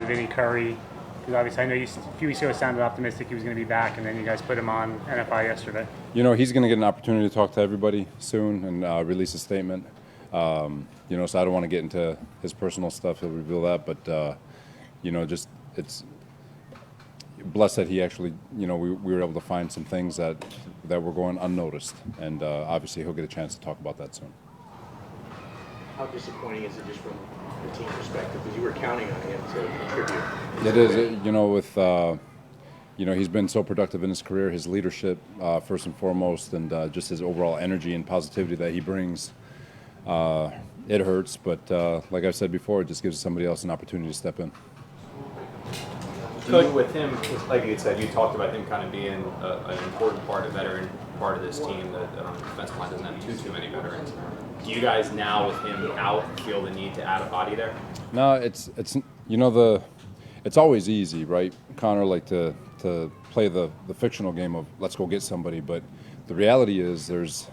Vinny Curry? Because obviously I know a few weeks ago sounded optimistic he was going to be back, and then you guys put him on NFI yesterday. He's going to get an opportunity to talk to everybody soon and release a statement. So I don't want to get into his personal stuff. He'll reveal that, but just it's blessed that he actually, we were able to find some things that were going unnoticed, and obviously he'll get a chance to talk about that soon. How disappointing is it just from the team perspective? Because you were counting on him to contribute. It is, he's been so productive in his career, his leadership first and foremost, and just his overall energy and positivity that he brings. It hurts, but like I said before, it just gives somebody else an opportunity to step in. With him, like you said, you talked about him kind of being an important part, a veteran part of this team that on the defensive line doesn't have too many veterans. Do you guys now, with him out, feel the need to add a body there? No, it's it's always easy, right, Connor, like to play the fictional game of let's go get somebody, but the reality is there's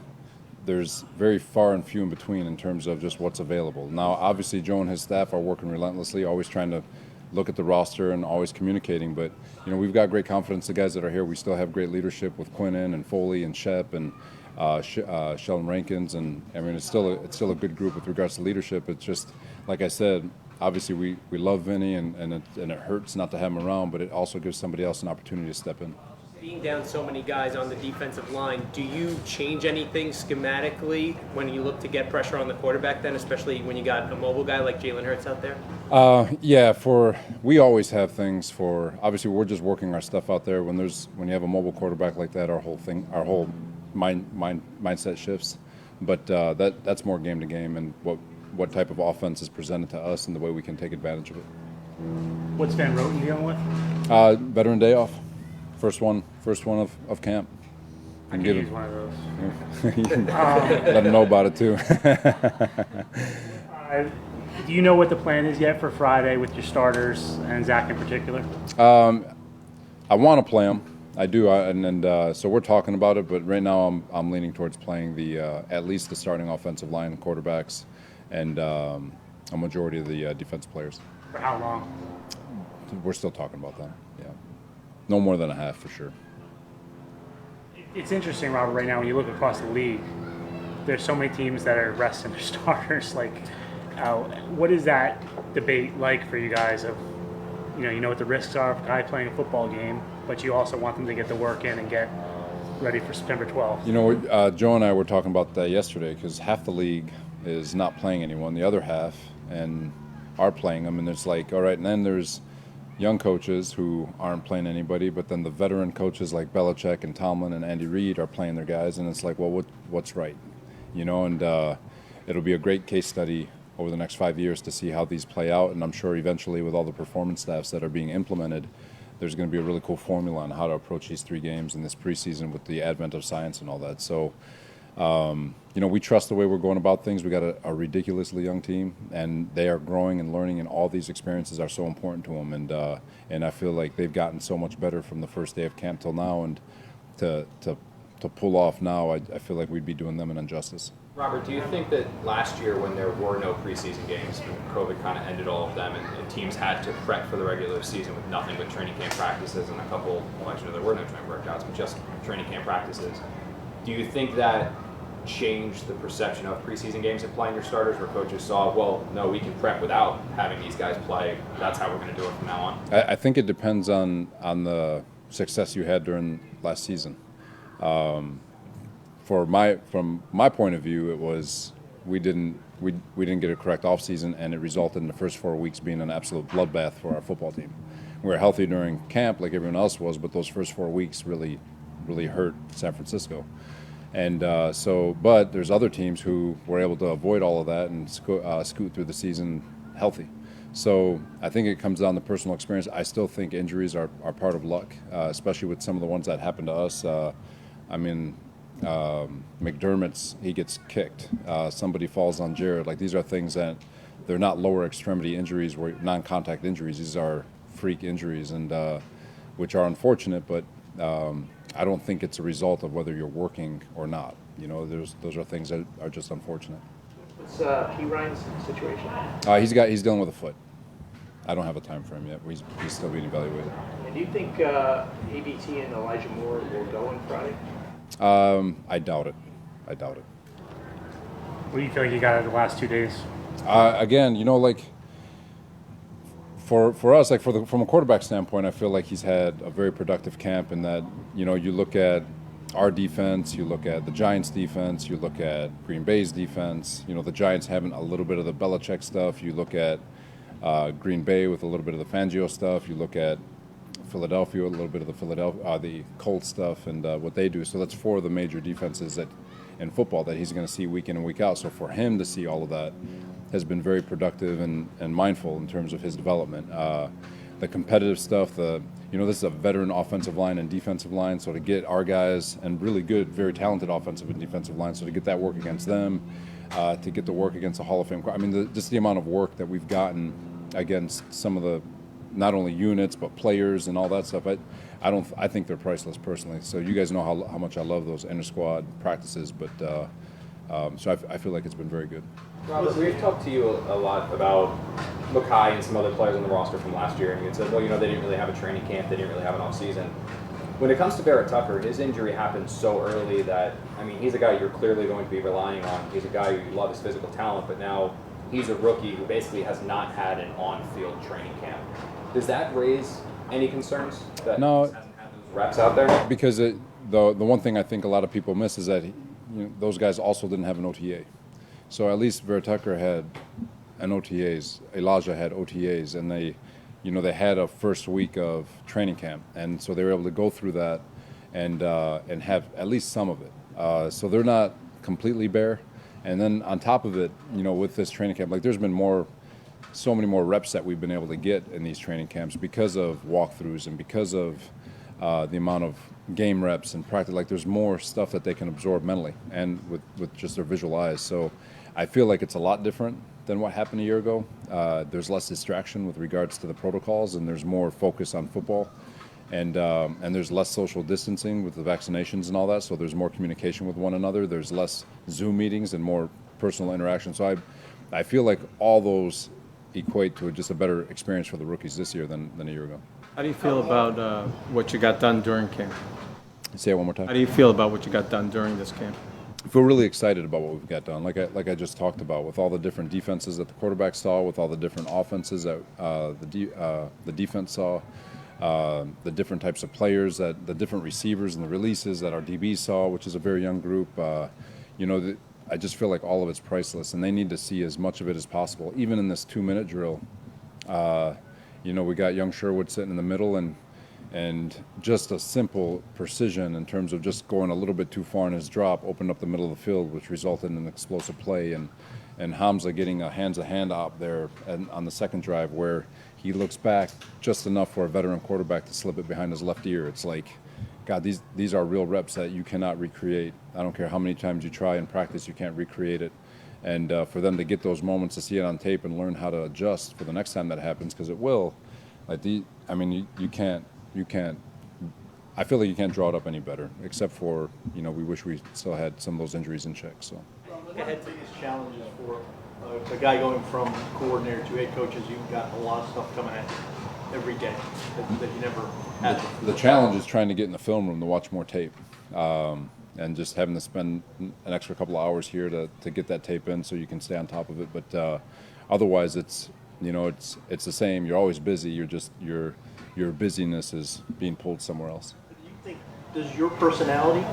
very far and few in between in terms of just what's available. Now, obviously, Joe and his staff are working relentlessly, always trying to look at the roster and always communicating, but we've got great confidence. The guys that are here, we still have great leadership with Quinnen and Foley and Shep and Sheldon Rankins, and I mean it's still a good group with regards to leadership. It's just like I said, obviously we love Vinny and it hurts not to have him around, but it also gives somebody else an opportunity to step in. Being down so many guys on the defensive line, do you change anything schematically when you look to get pressure on the quarterback then, especially when you got a mobile guy like Jalen Hurts out there? We always have things for, obviously we're just working our stuff out there. When you have a mobile quarterback like that, our whole mindset shifts. But that's more game to game and what type of offense is presented to us and the way we can take advantage of it. What's Van Roten dealing with? Veteran day off. First one of camp. I can use one of those. Let him know about it too. Do you know what the plan is yet for Friday with your starters and Zach in particular? I want to play him. I do, so we're talking about it. But right now, I'm leaning towards playing the at least the starting offensive line, quarterbacks, and a majority of the defense players. For how long? We're still talking about that. Yeah, no more than a half for sure. It's interesting, Robert. Right now, when you look across the league, there's so many teams that are resting their starters. Like, what is that debate like for you guys? Of you know what the risks are of a guy playing a football game, but you also want them to get the work in and get ready for September 12th. Joe and I were talking about that yesterday because half the league is not playing anyone, the other half and are playing them, and it's like, all right, and then there's young coaches who aren't playing anybody, but then the veteran coaches like Belichick and Tomlin and Andy Reid are playing their guys, and it's like, well, what's right? And it'll be a great case study over the next 5 years to see how these play out, and I'm sure eventually with all the performance staffs that are being implemented, there's going to be a really cool formula on how to approach these 3 games in this preseason with the advent of science and all that. So, we trust the way we're going about things. We got a ridiculously young team, and they are growing and learning, and all these experiences are so important to them. And I feel like they've gotten so much better from the first day of camp till now, and to pull off now, I feel like we'd be doing them an injustice. Robert, do you think that last year when there were no preseason games, when COVID kind of ended all of them, and teams had to prep for the regular season with nothing but training camp practices and a couple, well, actually there were no training workouts, but just training camp practices, do you think that changed the perception of preseason games and playing your starters, where coaches saw, well, no, we can prep without having these guys play, that's how we're going to do it from now on? I think it depends on the success you had during last season. From my point of view, it was we didn't get a correct offseason, and it resulted in the first 4 weeks being an absolute bloodbath for our football team. We were healthy during camp like everyone else was, but those first 4 weeks really hurt San Francisco. And but there's other teams who were able to avoid all of that and scoot through the season healthy. So I think it comes down to personal experience. I still think injuries are part of luck, especially with some of the ones that happened to us. McDermott's, he gets kicked. Somebody falls on Jared. Like, these are things that they're not lower extremity injuries, non-contact injuries. These are freak injuries, and which are unfortunate, but I don't think it's a result of whether you're working or not. Those are things that are just unfortunate. What's P. Ryan's situation? He's dealing with a foot. I don't have a time frame yet. He's still being evaluated. And do you think ABT and Elijah Moore will go on Friday? I doubt it. I doubt it. What do you feel like you got out of the last 2 days? Again, like for us, like from a quarterback standpoint, I feel like he's had a very productive camp in that, you look at our defense, you look at the Giants' defense, you look at Green Bay's defense. The Giants having a little bit of the Belichick stuff. You look at Green Bay with a little bit of the Fangio stuff. You look at Philadelphia with a little bit of the Colts stuff and what they do. So that's 4 of the major defenses in football that he's going to see week in and week out. So for him to see all of that has been very productive and mindful in terms of his development. The competitive stuff, this is a veteran offensive line and defensive line, so to get our guys and really good, very talented offensive and defensive line, so to get that work against them, to get the work against the Hall of Fame. I mean, just the amount of work that we've gotten against some of the not only units but players and all that stuff. I think they're priceless personally. So you guys know how much I love those inter squad practices, but so I feel like it's been very good. Robert, we've talked to you a lot about Mackay and some other players on the roster from last year, and you said, well, they didn't really have a training camp, they didn't really have an off-season. When it comes to Vera Tucker, his injury happened so early that, he's a guy you're clearly going to be relying on. He's a guy who you love his physical talent, but now he's a rookie who basically has not had an on-field training camp. Does that raise any concerns that No, he hasn't had those reps out there? Because the one thing I think a lot of people miss is that those guys also didn't have an OTA. So at least Vera Tucker had an OTAs. Elijah had OTAs, and they had a first week of training camp, and so they were able to go through that and have at least some of it. So they're not completely bare. And then on top of it, with this training camp, like there's been so many more reps that we've been able to get in these training camps because of walkthroughs and because of the amount of game reps and practice. Like there's more stuff that they can absorb mentally and with just their visual eyes. So I feel like it's a lot different than what happened a year ago. There's less distraction with regards to the protocols, and there's more focus on football, and there's less social distancing with the vaccinations and all that. So there's more communication with one another. There's less Zoom meetings and more personal interaction. So I feel like all those equate to just a better experience for the rookies this year than a year ago. How do you feel about what you got done during camp? Say it one more time. How do you feel about what you got done during this camp? I feel really excited about what we've got done. Like I just talked about, with all the different defenses that the quarterback saw, with all the different offenses that the defense saw, the different types of players, that the different receivers and the releases that our DBs saw, which is a very young group. I just feel like all of it's priceless, and they need to see as much of it as possible. Even in this 2-minute drill, we got young Sherwood sitting in the middle, and just a simple precision in terms of just going a little bit too far in his drop opened up the middle of the field, which resulted in an explosive play. And Hamza getting a hands-to-hand op there on the second drive where he looks back just enough for a veteran quarterback to slip it behind his left ear. It's like, God, these are real reps that you cannot recreate. I don't care how many times you try in practice, you can't recreate it. And for them to get those moments, to see it on tape and learn how to adjust for the next time that happens, because it will. You can't. I feel like you can't draw it up any better, except for we wish we still had some of those injuries in check. So. One of the biggest challenges for a guy going from coordinator to head coach is you've got a lot of stuff coming at you every day that you never had before. The challenge is trying to get in the film room to watch more tape, and just having to spend an extra couple of hours here to get that tape in so you can stay on top of it. But otherwise, it's the same. You're always busy. Your busyness is being pulled somewhere else. Do you think, does your personality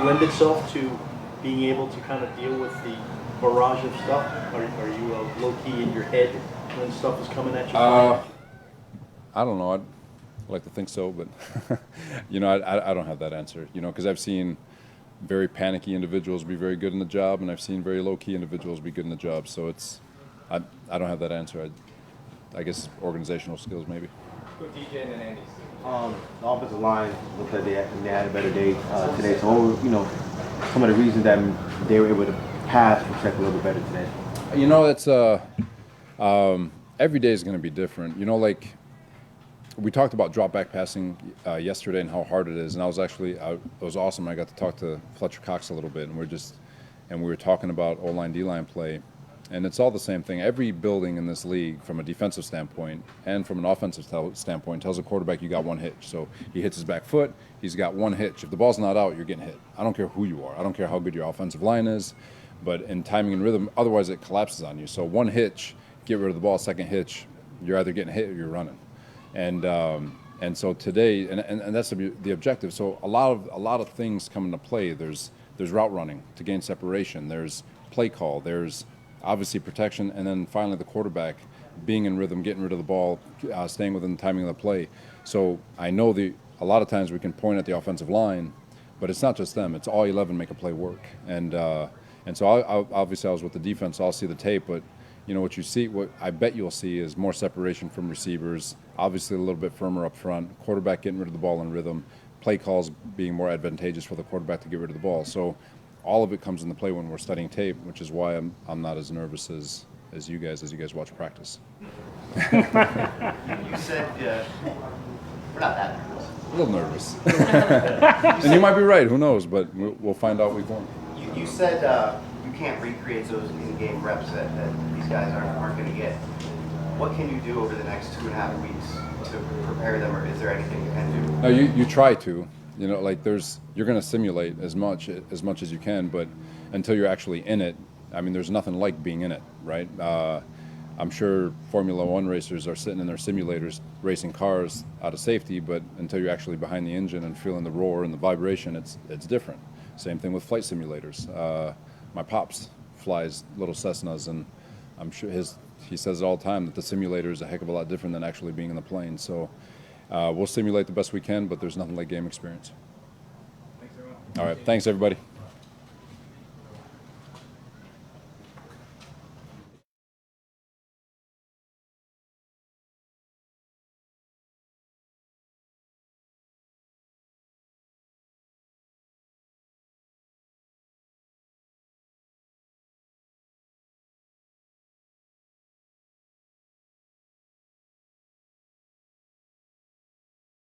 lend itself to being able to kind of deal with the barrage of stuff? Are you low-key in your head when stuff is coming at you? I don't know. I'd like to think so, but I don't have that answer. Because I've seen very panicky individuals be very good in the job, and I've seen very low-key individuals be good in the job. So I don't have that answer. I guess organizational skills maybe. With DJ and then Andy's. The offensive line looked like they had a better day today. So, some of the reasons that they were able to pass protect a little bit better today. It's every day is going to be different. Like we talked about drop back passing yesterday and how hard it is, and it was awesome. I got to talk to Fletcher Cox a little bit, and we were talking about O-line D-line play, And it's all the same thing. Every building in this league, from a defensive standpoint and from an offensive standpoint, tells a quarterback you got one hitch. So he hits his back foot, he's got one hitch. If the ball's not out, you're getting hit. I don't care who you are. I don't care how good your offensive line is, but in timing and rhythm, otherwise it collapses on you. So one hitch, get rid of the ball. Second hitch, you're either getting hit or you're running. And so today, and that's the objective. So a lot of things come into play. There's route running to gain separation. There's play call. There's obviously protection, and then finally the quarterback being in rhythm, getting rid of the ball, staying within the timing of the play. So I know a lot of times we can point at the offensive line, but it's not just them. It's all 11 make a play work. And so obviously I was with the defense, so I'll see the tape, but what I bet you'll see is more separation from receivers, obviously a little bit firmer up front, quarterback getting rid of the ball in rhythm, play calls being more advantageous for the quarterback to get rid of the ball. So all of it comes into play when we're studying tape, which is why I'm not as nervous as you guys watch practice. You said we're not that nervous. A little nervous. And you might be right, who knows, but we'll find out week one. You said you can't recreate those in-game reps that these guys aren't going to get. What can you do over the next 2.5 weeks to prepare them, or is there anything you can do? No, you try to. You're going to simulate as much as you can, but until you're actually in it, I mean, there's nothing like being in it, right? I'm sure Formula One racers are sitting in their simulators racing cars out of safety, but until you're actually behind the engine and feeling the roar and the vibration, it's different. Same thing with flight simulators. My pops flies little Cessnas, and I'm sure he says it all the time that the simulator is a heck of a lot different than actually being in the plane. So we'll simulate the best we can, but there's nothing like game experience. Thanks, everyone. All right, thanks everybody.